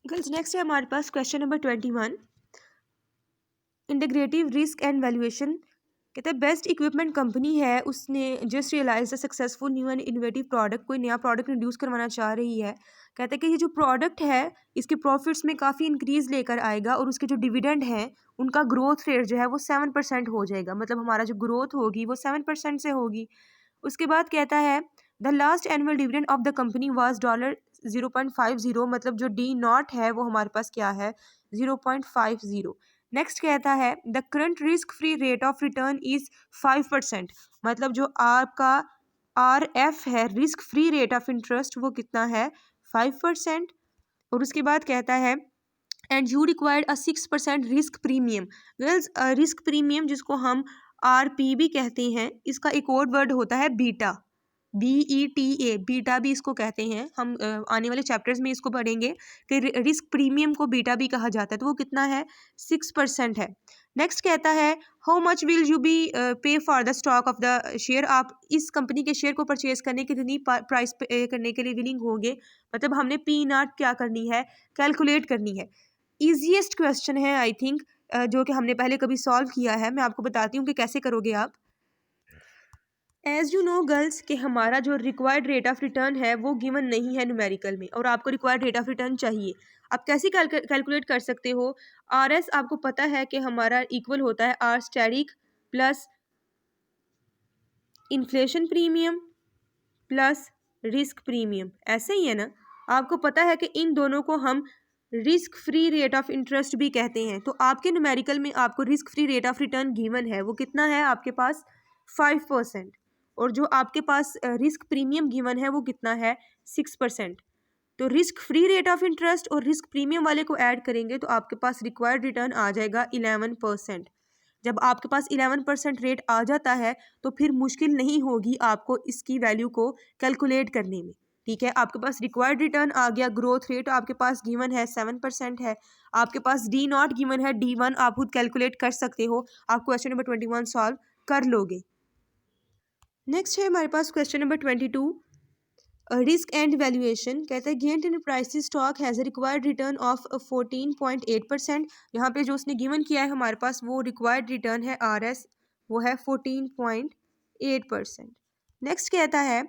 Girls next है हमारे पास question number 21, integrative risk and valuation. कहते हैं बेस्ट इक्विपमेंट कंपनी है, उसने just realize the successful new and innovative product, कोई नया प्रोडक्ट इंट्रोड्यूस करवाना चाह रही है। कहते हैं कि ये जो प्रोडक्ट है इसके प्रॉफिट्स में काफ़ी इंक्रीज लेकर आएगा और उसके जो डिविडेंड हैं उनका ग्रोथ रेट जो है वो 7% हो जाएगा। मतलब हमारा जो ग्रोथ होगी वो 7% से होगी। उसके बाद कहता है the last annual dividend of the company was $0.50, मतलब जो डी नॉट है वो हमारे पास क्या है 0.50। नेक्स्ट कहता है the current risk free rate of return is 5%, मतलब जो आपका RF है risk free rate of interest वो कितना है 5%। और उसके बाद कहता है and you required a 6% risk premium. Girls risk premium जिसको हम RP भी कहते हैं, इसका एक और वर्ड होता है बीटा, BETA, बीटा भी इसको कहते हैं। हम आने वाले चैप्टर्स में इसको पढ़ेंगे कि रिस्क प्रीमियम को बीटा भी कहा जाता है। तो वो कितना है 6% है। नेक्स्ट कहता है how much will you be pay for the stock of the share, आप इस कंपनी के शेयर को परचेज करने के कितनी प्राइस पे करने के लिए विलिंग होंगे। मतलब हमने P0 क्या करनी है कैलकुलेट करनी है। ईजीएस्ट क्वेश्चन है आई थिंक, जो कि हमने पहले कभी सॉल्व किया है। मैं आपको बताती हूँ कि कैसे करोगे आप। एज यू नो गर्ल्स कि हमारा जो रिक्वायर्ड रेट ऑफ रिटर्न है वो गिवन नहीं है न्यूमेरिकल में, और आपको रिक्वायर्ड रेट ऑफ रिटर्न चाहिए। आप कैसे कैलकुलेट कर सकते हो। RS आपको पता है कि हमारा इक्वल होता है R static plus inflation premium plus risk premium, ऐसे ही है ना। आपको पता है कि इन दोनों को हम risk free rate of interest भी कहते हैं। तो आपके न्यूमेरिकल में आपको risk free rate of return given है, वो कितना है आपके पास 5%, और जो आपके पास रिस्क प्रीमियम गिवन है वो कितना है 6%। तो risk free rate of interest और रिस्क प्रीमियम वाले को ऐड करेंगे तो आपके पास रिक्वायर्ड रिटर्न आ जाएगा 11%। जब आपके पास 11% रेट आ जाता है तो फिर मुश्किल नहीं होगी आपको इसकी वैल्यू को कैलकुलेट करने में। ठीक है, आपके पास रिक्वायर्ड रिटर्न आ गया, ग्रोथ रेट आपके पास गिवन है 7% है, आपके पास D0 गिवन है, D1 आप खुद कैलकुलेट कर सकते हो। आप क्वेश्चन नंबर 21 सॉल्व कर लोगे। नेक्स्ट है हमारे पास question number 22, risk and valuation. कहता है Gent enterprises stock has a required return of 14.8%। यहाँ पे जो उसने गिवन किया है हमारे पास वो रिक्वायर्ड रिटर्न है RS, वो है 14.8%। नेक्स्ट कहता है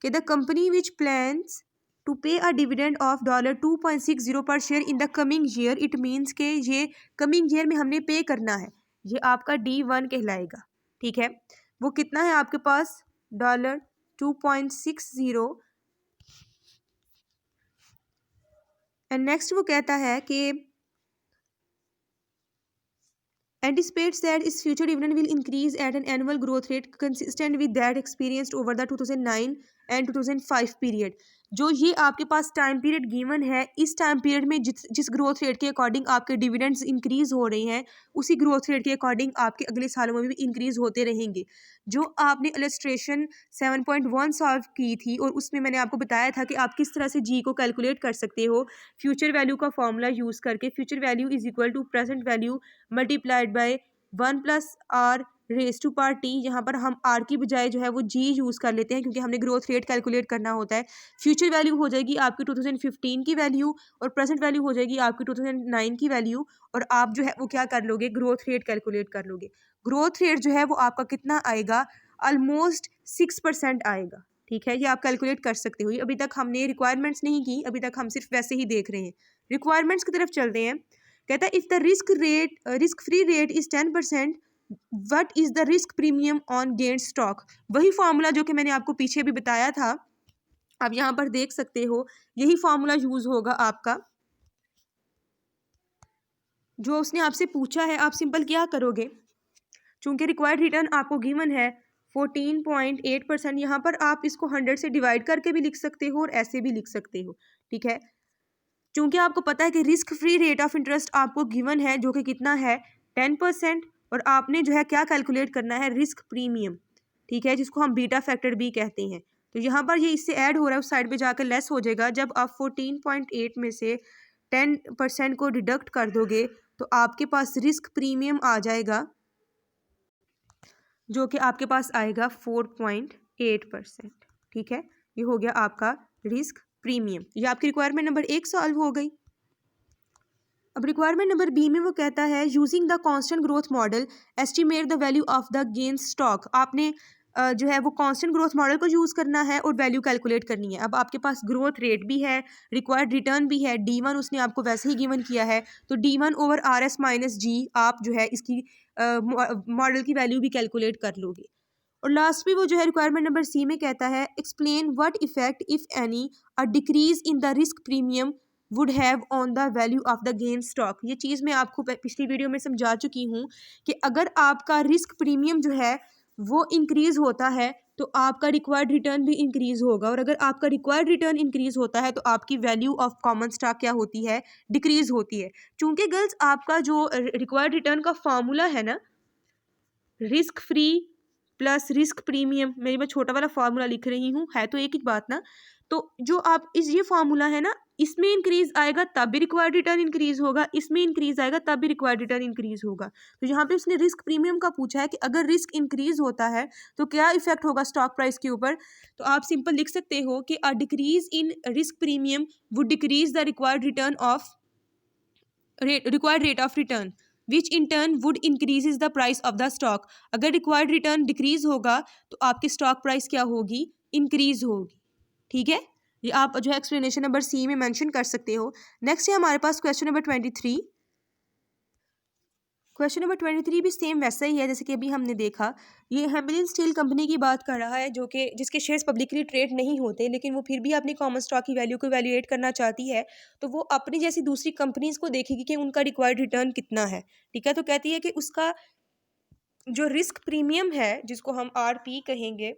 कि the company which plans to pay a dividend of $2.60 per share in the coming year, it means के ये कमिंग ईयर में हमने पे करना है, ये आपका D1 कहलाएगा। ठीक है, वो कितना है आपके पास $2.60। एंड नेक्स्ट वो कहता है कि anticipates that its future dividend will increase at an annual growth rate consistent with that experienced over the 2009 and 2005 period. जो ये आपके पास टाइम पीरियड गिवन है, इस टाइम पीरियड में जिस ग्रोथ रेट के अकॉर्डिंग आपके डिविडेंड्स इंक्रीज हो रहे हैं उसी ग्रोथ रेट के अकॉर्डिंग आपके अगले सालों में भी इंक्रीज होते रहेंगे। जो आपने इलस्ट्रेशन 7.1 सॉल्व की थी और उसमें मैंने आपको बताया था कि आप किस तरह से जी को कैलकुलेट कर सकते हो फ्यूचर वैल्यू का फॉर्मूला यूज़ करके। Future value is equal to present value multiplied by 1+R⁻²T। यहाँ पर हम R की बजाय जो है वो G यूज़ कर लेते हैं क्योंकि हमने ग्रोथ रेट कैलकुलेट करना होता है। फ्यूचर वैल्यू हो जाएगी आपकी 2015 की वैल्यू और प्रेजेंट वैल्यू हो जाएगी आपकी 2009 की वैल्यू, और आप जो है वो क्या कर लोगे ग्रोथ रेट कैलकुलेट कर लोगे। ग्रोथ रेट जो है वो आपका कितना आएगा ऑलमोस्ट 6% आएगा। ठीक है, ये आप कैलकुलेट कर सकते हो। अभी तक हमने रिक्वायरमेंट्स नहीं की, अभी तक हम सिर्फ वैसे ही देख रहे हैं। रिक्वायरमेंट्स की तरफ चलते हैं। कहता है if the risk free rate is 10%, what is the risk premium on gain stock. वही फॉर्मूला जो कि मैंने आपको पीछे भी बताया था, आप यहाँ पर देख सकते हो, यही फॉर्मूला यूज होगा आपका। जो उसने आपसे पूछा है आप सिंपल क्या करोगे, चूंकि रिक्वायर्ड रिटर्न आपको गिवन है 14.8%, यहाँ पर आप इसको 100 से डिवाइड करके भी लिख सकते हो और ऐसे भी लिख सकते हो। ठीक है, चूंकि आपको पता है कि risk free rate of interest आपको गिवन है जो कि कितना है 10%, और आपने जो है क्या कैलकुलेट करना है रिस्क प्रीमियम। ठीक है, जिसको हम बीटा फैक्टर भी कहते हैं। तो यहाँ पर ये इससे ऐड हो रहा है, उस साइड पे जाकर लेस हो जाएगा। जब आप 14.8 में से 10% को डिडक्ट कर दोगे तो आपके पास रिस्क प्रीमियम आ जाएगा जो कि आपके पास आएगा 4.8%। ठीक है, ये हो गया आपका रिस्क प्रीमियम। ये आपकी रिक्वायरमेंट नंबर 1 सॉल्व हो गई। अब रिक्वायरमेंट नंबर बी में वो कहता है using the constant growth model estimate the value of the gain stock. आपने जो है वो कांस्टेंट ग्रोथ मॉडल को यूज़ करना है और वैल्यू कैलकुलेट करनी है। अब आपके पास ग्रोथ रेट भी है, रिक्वायर्ड रिटर्न भी है, D1 उसने आपको वैसे ही गिवन किया है, तो D1 ओवर RS माइनस जी आप जो है इसकी मॉडल की वैल्यू भी कैलकुलेट कर लोगे। और लास्ट में वो जो है रिक्वायरमेंट नंबर सी में कहता है explain what effect if any a decrease in the risk premium would have on the value of the gain stock. ये चीज़ मैं आपको पिछली वीडियो में समझा चुकी हूँ कि अगर आपका रिस्क प्रीमियम जो है वो इंक्रीज होता है तो आपका रिक्वायर्ड रिटर्न भी इंक्रीज होगा, और अगर आपका रिक्वायर्ड रिटर्न इंक्रीज होता है तो आपकी वैल्यू ऑफ कॉमन स्टॉक क्या होती है, डिक्रीज होती है। चूंकि गर्ल्स आपका जो रिक्वायर्ड रिटर्न का फॉर्मूला है ना, risk free plus risk premium, मैं छोटा वाला फार्मूला लिख रही हूँ, है तो एक ही बात ना। तो जो आप ये फार्मूला है ना, इसमें इंक्रीज आएगा तब भी रिक्वायर्ड रिटर्न इंक्रीज होगा, इसमें इंक्रीज आएगा तब भी रिक्वायर्ड रिटर्न इंक्रीज होगा। तो यहाँ पे उसने रिस्क प्रीमियम का पूछा है कि अगर रिस्क इंक्रीज होता है तो क्या इफेक्ट होगा स्टॉक प्राइस के ऊपर। तो आप सिंपल लिख सकते हो कि a decrease in risk premium would decrease the required return of required rate of return which in turn would increases the price of the stock। अगर required return decrease होगा तो आपकी stock price क्या होगी, increase होगी। ठीक है, ये आप जो है एक्सप्लेनेशन नंबर सी में मेंशन कर सकते हो। नेक्स्ट है हमारे पास क्वेश्चन नंबर 23। क्वेश्चन नंबर 23 भी सेम वैसा ही है जैसे कि अभी हमने देखा। ये हेमलिन स्टील कंपनी की बात कर रहा है जो कि जिसके शेयर्स पब्लिकली ट्रेड नहीं होते, लेकिन वो फिर भी अपनी कॉमन स्टॉक की वैल्यू को वैल्यूएट करना चाहती है। तो वो अपनी जैसी दूसरी कंपनीज को देखेगी कि उनका रिक्वायर्ड रिटर्न कितना है। ठीक है, तो कहती है कि उसका जो रिस्क प्रीमियम है जिसको हम RP कहेंगे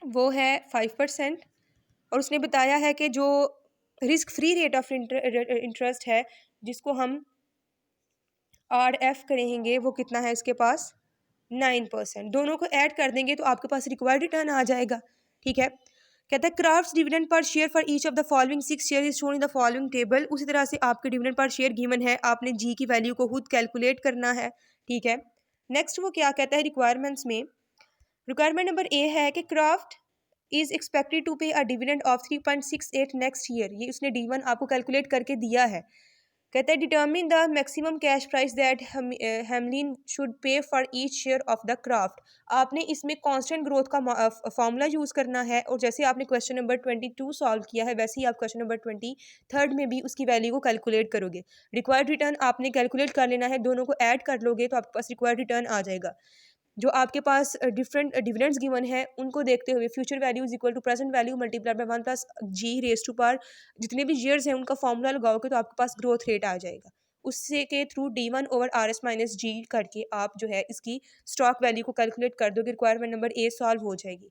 वो है 5%, और उसने बताया है कि जो risk free rate of interest है जिसको हम RF करेंगे वो कितना है इसके पास 9%। दोनों को ऐड कर देंगे तो आपके पास रिक्वायर्ड रिटर्न आ जाएगा। ठीक है, कहता है crafts dividend per share for each of the following 6 share is shown in the following table. उसी तरह से आपके डिविडेंड पर शेयर गिवन है, आपने जी की वैल्यू को खुद कैलकुलेट करना है। ठीक है, नेक्स्ट वो क्या कहता है रिक्वायरमेंट्स में, रिक्वायरमेंट नंबर ए है कि craft is expected to pay a dividend of 3.68 next year. ये उसने D1 आपको कैलकुलेट करके दिया है। कहता है determine the maximum cash price that Hamelin should pay for each share of the craft. आपने इसमें कांस्टेंट ग्रोथ का फॉर्मूला यूज़ करना है, और जैसे आपने क्वेश्चन नंबर 22 सॉल्व किया है वैसे ही आप क्वेश्चन नंबर 23 में भी उसकी वैल्यू को कैलकुलेट करोगे। रिक्वायर्ड रिटर्न आपने कैलकुलेट कर लेना है, दोनों को ऐड कर लोगे तो आपके पास रिक्वायर्ड रिटर्न आ जाएगा। जो आपके पास डिफरेंट डिविडेंड्स गिवन है उनको देखते हुए future value is equal to present value multiply by 1 plus G raise to power, जितने भी ईयर्स हैं उनका फॉर्मूला लगाओगे तो आपके पास ग्रोथ रेट आ जाएगा। उससे के through D1 over RS minus G करके आप जो है इसकी स्टॉक वैल्यू को कैलकुलेट कर दोगे, रिक्वायरमेंट नंबर ए सॉल्व हो जाएगी।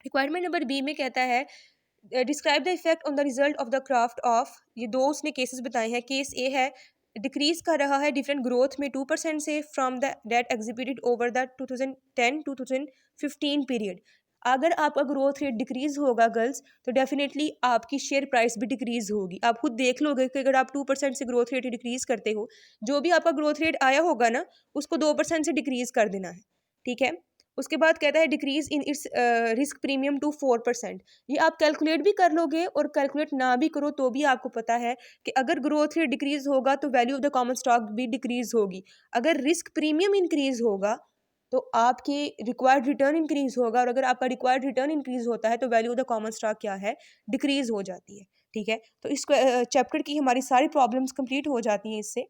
रिक्वायरमेंट नंबर बी में कहता है describe the effect on the result of the craft of. ये दो उसने केसेस बताए हैं। केस ए है डिक्रीज कर रहा है डिफरेंट ग्रोथ में 2% से from the date exhibited over the 2010 to 2015 period. अगर आपका ग्रोथ रेट डिक्रीज होगा गर्ल्स तो डेफिनेटली आपकी शेयर प्राइस भी डिक्रीज होगी। आप खुद देख लोगे कि अगर आप 2% से ग्रोथ रेट डिक्रीज करते हो, जो भी आपका ग्रोथ रेट आया होगा ना उसको 2% से डिक्रीज कर देना है। ठीक है, उसके बाद कहता है decrease in its risk premium to 4%। ये आप कैलकुलेट भी कर लोगे और कैलकुलेट ना भी करो तो भी आपको पता है कि अगर ग्रोथ रेट डिक्रीज होगा तो value of the common stock भी डिक्रीज होगी। अगर रिस्क प्रीमियम इंक्रीज होगा तो आपके रिक्वायर्ड रिटर्न इंक्रीज होगा, और अगर आपका रिक्वायर्ड रिटर्न इंक्रीज होता है तो value of the common stock क्या है, डिक्रीज हो जाती है। ठीक है, तो इस चैप्टर की हमारी सारी प्रॉब्लम्स कंप्लीट हो जाती हैं इससे।